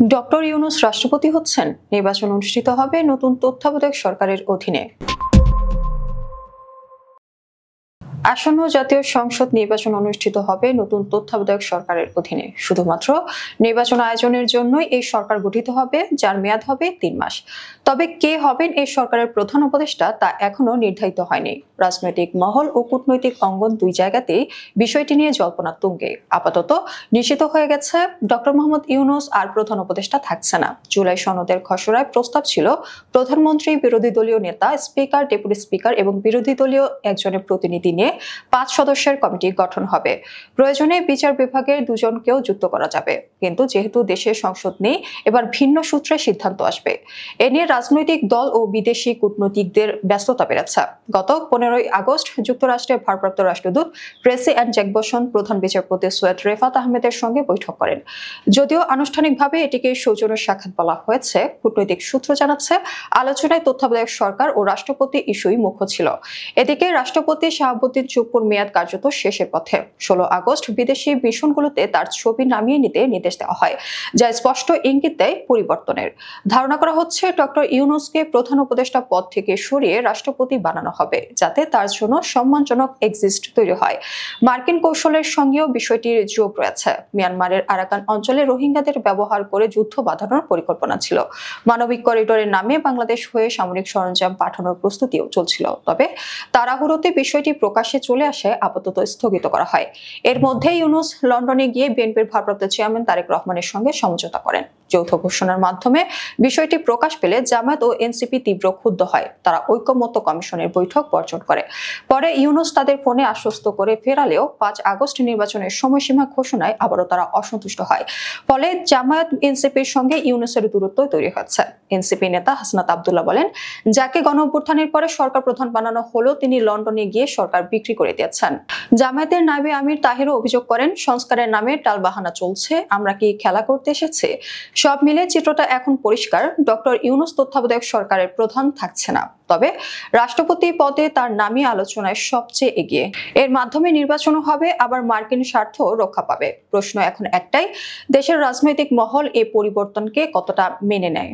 Doctor Yunus রাষ্ট্রপতি হচ্ছেন, নির্বাচন অনুষ্ঠিত হবে নতুন তত্ত্বাবধায়ক সরকারের অধীনে। আসন্ন জাতীয় সংসদ নির্বাচন অনুষ্ঠিত হবে নতুন তত্ত্বাবধায়ক সরকারের অধীনে। শুধুমাত্র নির্বাচন আয়োজনের জন্যই এই সরকার গঠিত হবে, যার মেয়াদ হবে ৩ মাস। তবে কে হবেন এই সরকারের প্রধান উপদেষ্টা তা এখনো নির্ধারিত হয়নি। রাজনৈতিক মহল ও কূটনৈতিক অঙ্গন দুই জায়গাতেই বিষয়টি নিয়ে জল্পনা তুঙ্গে। আপাতত নিশ্চিত হয়ে গেছে ডক্টর মোহাম্মদ ইউনূস আর প্রধান উপদেষ্টা থাকছে না। জুলাই সনদের খসড়ায় প্রস্তাব ছিল প্রধানমন্ত্রী, বিরোধী দলীয় নেতা, স্পিকার, ডেপুটি স্পিকার এবং বিরোধী দলীয় একজনের প্রতিনিধি নিয়ে ৫ সদস্যের কমিটি গঠন হবে। প্রয়োজনে বিচার বিভাগের ২ জনকেও যুক্ত করা যাবে। কিন্তু যেহেতু দেশের সংসদ নেই, এবার ভিন্ন সূত্রে সিদ্ধান্ত আসবে। এ নিয়ে রাজনৈতিক দল ও বিদেশি কূটনীতিকদের ব্যস্ততা বেড়েছে। গত ১৫ই আগস্ট যুক্তরাষ্ট্রের ভারপ্রাপ্ত রাষ্ট্রদূত ট্রেসি অ্যান্ড জ্যাকবসন প্রধান বিচারপতি সৈয়দ রেফাত আহমেদের সঙ্গে বৈঠক করেন। যদিও আনুষ্ঠানিকভাবে এটিকে সৌজন্য সাক্ষাৎ বলা হয়েছে, কূটনৈতিক সূত্র জানাচ্ছে আলোচনায় তত্ত্বাবধায়ক সরকার ও রাষ্ট্রপতি ইস্যুই মুখ্য ছিল। এদিকে রাষ্ট্রপতি শাহাবুদ্দিন চুপ্পুর মেয়াদ কার্যত শেষের পথে। ১৬ আগস্ট বিদেশি মিশনগুলোতে তার ছবি নামিয়ে নিতে নির্দেশ দেওয়া হয়, যা স্পষ্ট ইঙ্গিত দেয় পরিবর্তনের। ধারণা করা হচ্ছে ডক্টর ইউনূসকে প্রধান উপদেষ্টা পদ থেকে সরিয়ে রাষ্ট্রপতি বানানো হবে, যাতে তার জন্য সম্মানজনক এক্সিট তৈরি হয়। মার্কিন কৌশলের সঙ্গেও বিষয়টির যোগ রয়েছে। মিয়ানমারের আরাকান অঞ্চলে রোহিঙ্গাদের ব্যবহার করে যুদ্ধ বাঁধানোর পরিকল্পনা ছিল। মানবিক করিডোরের নামে বাংলাদেশ হয়ে সামরিক সরঞ্জাম পাঠানোর প্রস্তুতিও চলছিল। তবে তাড়াহুড়োতে বিষয়টি প্রকাশ্যে চলে আসে আপাতত স্থগিত করা হয়। এর মধ্যে ইউনূস লন্ডনে গিয়ে বিএনপির ভারপ্রাপ্ত চেয়ারম্যান তারেক রহমানের সঙ্গে সমঝোতা করেন। যৌথ ঘোষণার মাধ্যমে বিষয়টি প্রকাশ পেলে জামায়াত ও এনসিপি তীব্র ক্ষুব্ধ হয়। তারা ঐকমত্য কমিশনের বৈঠক বর্জন করে। পরে ইউনূস তাদের ফোনে আশ্বস্ত করে ফেরালেও ৫ আগস্ট নির্বাচনের সময়সীমা ঘোষণায় আবারও তারা অসন্তুষ্ট হয়। ফলে জামায়াত এনসিপির সঙ্গে ইউনূসের দূরত্ব তৈরি হচ্ছে। এনসিপি নেতা হাসনাত আব্দুল্লাহ বলেন, যাকে গণঅভ্যুত্থানের পরে সরকার প্রধান বানানো হলো, তিনি লন্ডনে গিয়ে সরকার বিক্রি করে দিয়েছেন। জামায়াতের নায়েবে আমির তাহিরও অভিযোগ করেন, সংস্কারের নামে টালবাহানা চলছে, আমরা কি খেলা করতে এসেছি? সব মিলে চিত্রটা এখন পরিষ্কার, ডক্টর ইউনূস তত্ত্বাবধায়ক সরকারের প্রধান থাকছে না। তবে রাষ্ট্রপতি পদে তার নামই আলোচনায় সবচেয়ে এগিয়ে। এর মাধ্যমে নির্বাচনও হবে, আবার মার্কিন স্বার্থ রক্ষা পাবে। প্রশ্ন এখন একটাই, দেশের রাজনৈতিক মহল এই পরিবর্তনকে কতটা মেনে নেয়।